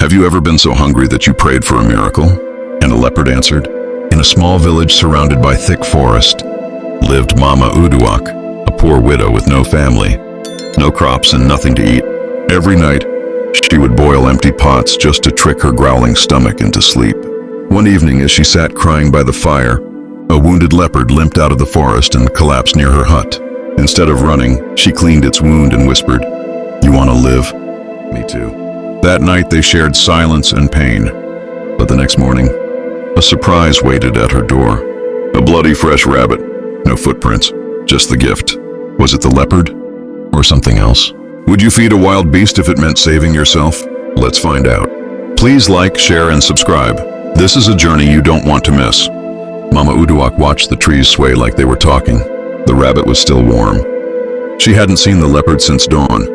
Have you ever been so hungry that you prayed for a miracle? And a leopard answered. In a small village surrounded by thick forest lived Mama Uduak, a poor widow with no family, no crops and nothing to eat. Every night, she would boil empty pots just to trick her growling stomach into sleep. One evening, as she sat crying by the fire, a wounded leopard limped out of the forest and collapsed near her hut. Instead of running, she cleaned its wound and whispered, "You want to live? Me too." That night, they shared silence and pain. But the next morning, a surprise waited at her door. A bloody fresh rabbit. No footprints, just the gift. Was it the leopard or something else? Would you feed a wild beast if it meant saving yourself? Let's find out. Please like, share, and subscribe. This is a journey you don't want to miss. Mama Uduak watched the trees sway like they were talking. The rabbit was still warm. She hadn't seen the leopard since dawn.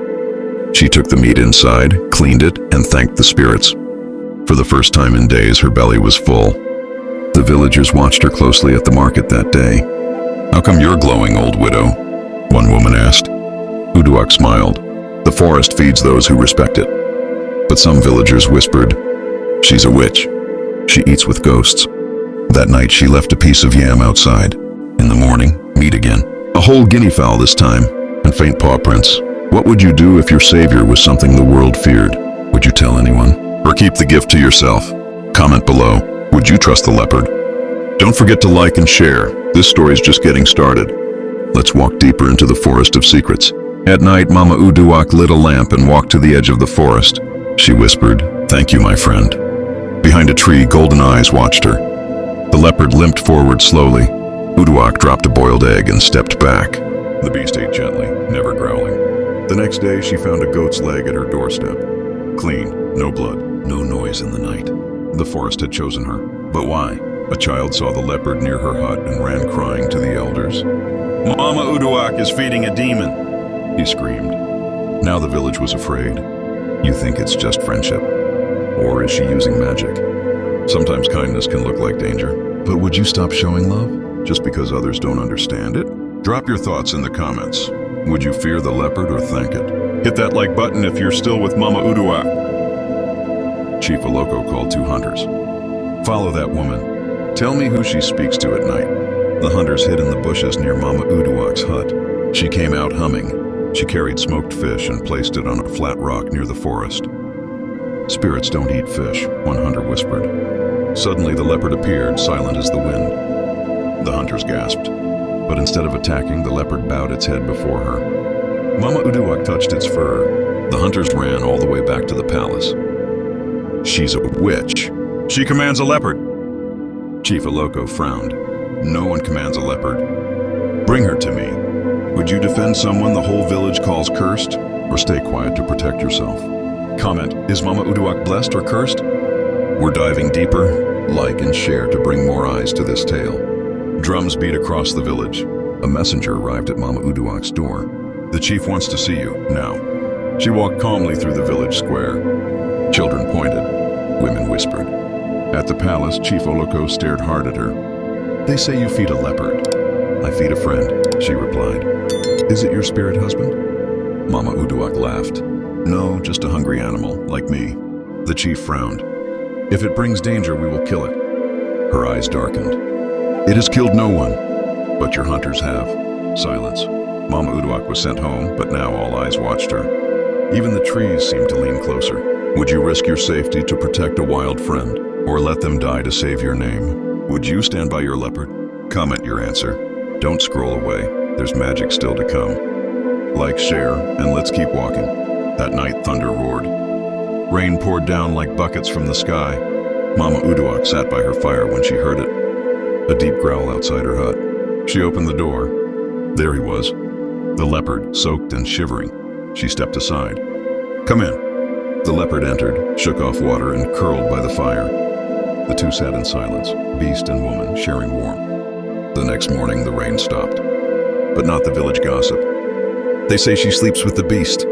She took the meat inside, cleaned it, and thanked the spirits. For the first time in days, her belly was full. The villagers watched her closely at the market that day. "How come you're glowing, old widow?" one woman asked. Uduak smiled. "The forest feeds those who respect it." But some villagers whispered, "She's a witch. She eats with ghosts." That night she left a piece of yam outside. In the morning, meat again. A whole guinea fowl this time, and faint paw prints. What would you do if your savior was something the world feared? Would you tell anyone? Or keep the gift to yourself? Comment below. Would you trust the leopard? Don't forget to like and share. This story's just getting started. Let's walk deeper into the forest of secrets. At night, Mama Uduak lit a lamp and walked to the edge of the forest. She whispered, "Thank you, my friend." Behind a tree, golden eyes watched her. The leopard limped forward slowly. Uduak dropped a boiled egg and stepped back. The beast ate gently, never growling. The next day, she found a goat's leg at her doorstep. Clean, no blood, no noise in the night. The forest had chosen her. But why? A child saw the leopard near her hut and ran crying to the elders. "Mama Uduak is feeding a demon," he screamed. Now the village was afraid. You think it's just friendship? Or is she using magic? Sometimes kindness can look like danger. But would you stop showing love just because others don't understand it? Drop your thoughts in the comments. Would you fear the leopard or thank it? Hit that like button if you're still with Mama Uduak. Chief Oloko called 2 hunters. Follow that woman. Tell me who she speaks to at night. The hunters hid in the bushes near Mama Uduak's hut. She came out humming. She carried smoked fish and placed it on a flat rock near the forest. "Spirits don't eat fish," one hunter whispered. Suddenly the leopard appeared, silent as the wind. The hunters gasped. But instead of attacking, the leopard bowed its head before her. Mama Uduak touched its fur. The hunters ran all the way back to the palace. "She's a witch. She commands a leopard." Chief Oloko frowned. "No one commands a leopard. Bring her to me. Would you defend someone the whole village calls cursed, or stay quiet to protect yourself? Comment, is Mama Uduak blessed or cursed? We're diving deeper. Like and share to bring more eyes to this tale. Drums beat across the village. A messenger arrived at Mama Uduak's door. "The chief wants to see you, now." She walked calmly through the village square. Children pointed. Women whispered. At the palace, Chief Oloko stared hard at her. "They say you feed a leopard." "I feed a friend," she replied. "Is it your spirit husband?" Mama Uduak laughed. "No, just a hungry animal, like me." The chief frowned. "If it brings danger, we will kill it." Her eyes darkened. "It has killed no one, but your hunters have." Silence. Mama Uduak was sent home, but now all eyes watched her. Even the trees seemed to lean closer. Would you risk your safety to protect a wild friend, or let them die to save your name? Would you stand by your leopard? Comment your answer. Don't scroll away. There's magic still to come. Like, share, and let's keep walking. That night, thunder roared. Rain poured down like buckets from the sky. Mama Uduak sat by her fire when she heard it. A deep growl outside her hut. She opened the door. There he was, the leopard, soaked and shivering. She stepped aside. "Come in." The leopard entered, shook off water, and curled by the fire. The two sat in silence, beast and woman sharing warmth. The next morning, the rain stopped. But not the village gossip. "They say she sleeps with the beast.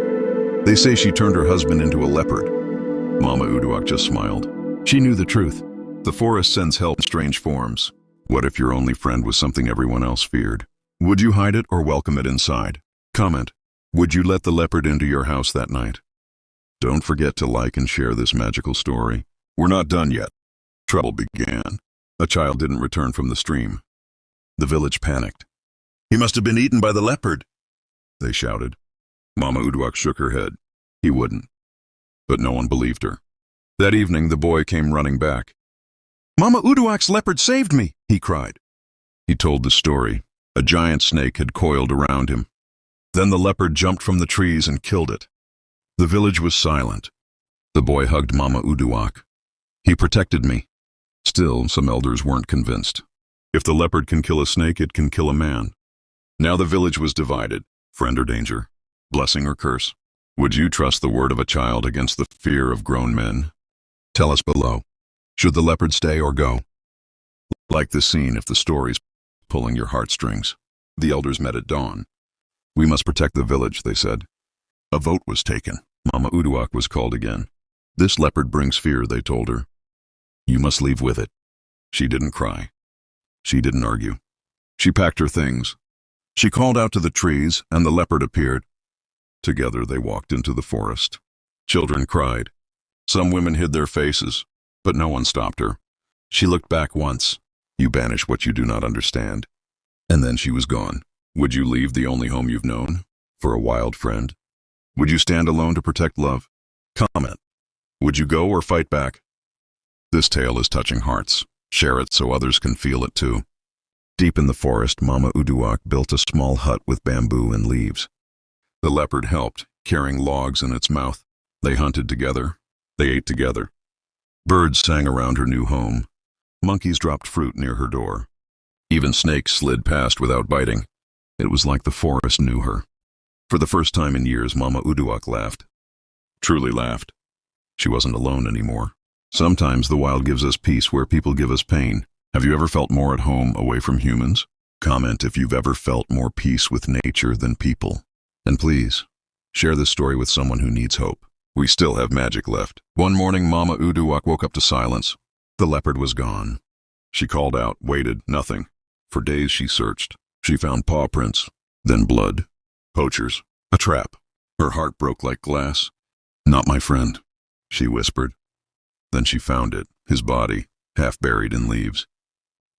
They say she turned her husband into a leopard." Mama Uduak just smiled. She knew the truth. The forest sends help in strange forms. What if your only friend was something everyone else feared? Would you hide it or welcome it inside? Comment, would you let the leopard into your house that night? Don't forget to like and share this magical story. We're not done yet. Trouble began. A child didn't return from the stream. The village panicked. "He must have been eaten by the leopard," they shouted. Mama Uduak shook her head. He wouldn't. But no one believed her. That evening, the boy came running back. "Mama Uduak's leopard saved me," he cried. He told the story. A giant snake had coiled around him. Then the leopard jumped from the trees and killed it. The village was silent. The boy hugged Mama Uduak. "He protected me." Still, some elders weren't convinced. If the leopard can kill a snake, it can kill a man. Now the village was divided. Friend or danger? Blessing or curse? Would you trust the word of a child against the fear of grown men? Tell us below. Should the leopard stay or go? Like this scene if the story's pulling your heartstrings. The elders met at dawn. "We must protect the village," they said. A vote was taken. Mama Uduak was called again. "This leopard brings fear," they told her. "You must leave with it." She didn't cry. She didn't argue. She packed her things. She called out to the trees, and the leopard appeared. Together they walked into the forest. Children cried. Some women hid their faces, but no one stopped her. She looked back once. "You banish what you do not understand." And then she was gone. Would you leave the only home you've known for a wild friend? Would you stand alone to protect love? Comment. Would you go or fight back? This tale is touching hearts. Share it so others can feel it too. Deep in the forest, Mama Uduak built a small hut with bamboo and leaves. The leopard helped, carrying logs in its mouth. They hunted together. They ate together. Birds sang around her new home. Monkeys dropped fruit near her door. Even snakes slid past without biting. It was like the forest knew her. For the first time in years, Mama Uduak laughed. Truly laughed. She wasn't alone anymore. Sometimes the wild gives us peace where people give us pain. Have you ever felt more at home away from humans? Comment if you've ever felt more peace with nature than people. And please, share this story with someone who needs hope. We still have magic left. One morning, Mama Uduak woke up to silence. The leopard was gone. She called out, waited, nothing. For days she searched. She found paw prints, then blood. Poachers. A trap. Her heart broke like glass. "Not my friend," she whispered. Then she found it, his body, half buried in leaves.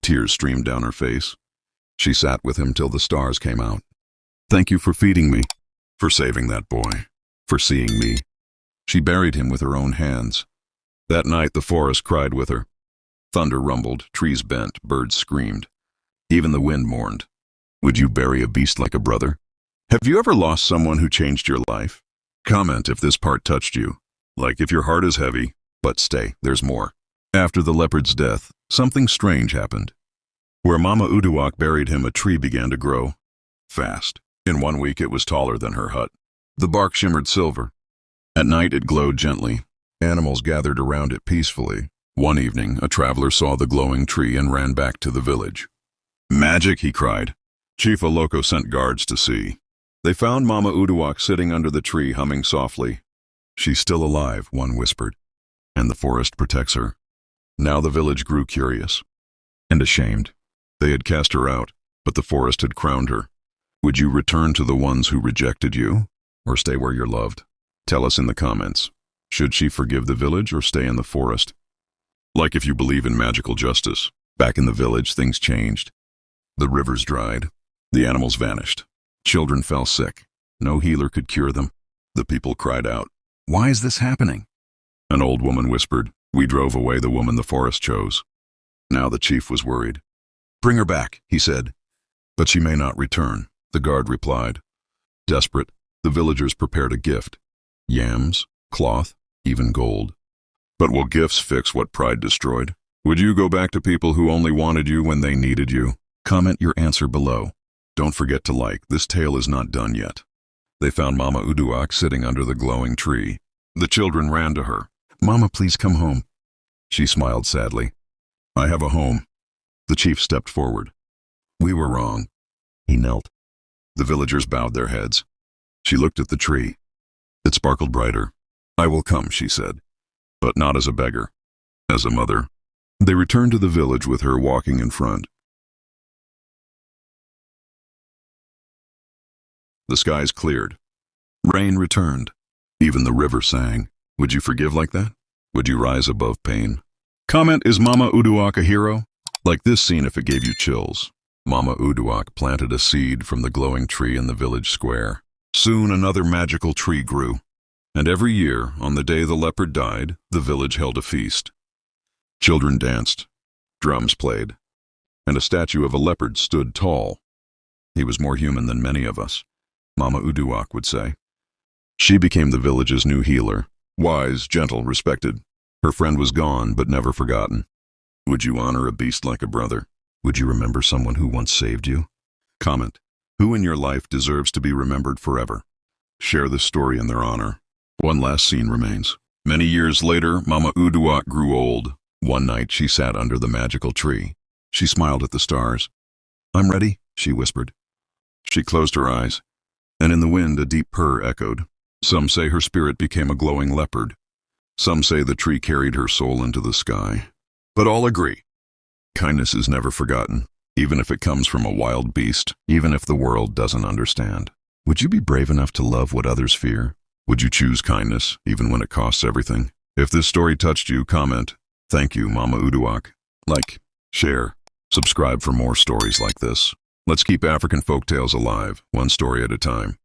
Tears streamed down her face. She sat with him till the stars came out. "Thank you for feeding me, for saving that boy, for seeing me." She buried him with her own hands. That night the forest cried with her. Thunder rumbled, trees bent, birds screamed. Even the wind mourned. Would you bury a beast like a brother? Have you ever lost someone who changed your life? Comment if this part touched you. Like if your heart is heavy, but stay, there's more. After the leopard's death, something strange happened. Where Mama Uduak buried him, a tree began to grow. Fast. In 1 week it was taller than her hut. The bark shimmered silver. At night it glowed gently. Animals gathered around it peacefully. One evening, a traveler saw the glowing tree and ran back to the village. "Magic," he cried. Chief Oloko sent guards to see. They found Mama Uduak sitting under the tree, humming softly. "She's still alive," one whispered, "and the forest protects her." Now the village grew curious and ashamed. They had cast her out, but the forest had crowned her. Would you return to the ones who rejected you, or stay where you're loved? Tell us in the comments. Should she forgive the village or stay in the forest? Like if you believe in magical justice. Back in the village, things changed. The rivers dried. The animals vanished. Children fell sick. No healer could cure them. The people cried out, "Why is this happening?" An old woman whispered, "We drove away the woman the forest chose." Now the chief was worried. "Bring her back," he said. "But she may not return," the guard replied. Desperate, the villagers prepared a gift. Yams, cloth, even gold. But will gifts fix what pride destroyed? Would you go back to people who only wanted you when they needed you? Comment your answer below. Don't forget to like. This tale is not done yet. They found Mama Uduak sitting under the glowing tree. The children ran to her. "Mama, please come home." She smiled sadly. "I have a home." The chief stepped forward. "We were wrong." He knelt. The villagers bowed their heads. She looked at the tree. It sparkled brighter. "I will come," she said, "but not as a beggar, as a mother." They returned to the village with her walking in front. The skies cleared. Rain returned. Even the river sang. Would you forgive like that? Would you rise above pain? Comment, is Mama Uduak a hero? Like this scene if it gave you chills. Mama Uduak planted a seed from the glowing tree in the village square. Soon another magical tree grew. And every year, on the day the leopard died, the village held a feast. Children danced, drums played, and a statue of a leopard stood tall. He was more human than many of us, Mama Uduak would say. She became the village's new healer, wise, gentle, respected. Her friend was gone, but never forgotten. Would you honor a beast like a brother? Would you remember someone who once saved you? Comment, who in your life deserves to be remembered forever? Share this story in their honor. One last scene remains. Many years later, Mama Uduak grew old. One night she sat under the magical tree. She smiled at the stars. "I'm ready," she whispered. She closed her eyes, and in the wind a deep purr echoed. Some say her spirit became a glowing leopard. Some say the tree carried her soul into the sky. But all agree, kindness is never forgotten, even if it comes from a wild beast, even if the world doesn't understand. Would you be brave enough to love what others fear? Would you choose kindness, even when it costs everything? If this story touched you, comment, "Thank you, Mama Uduak." Like, share, subscribe for more stories like this. Let's keep African folktales alive, one story at a time.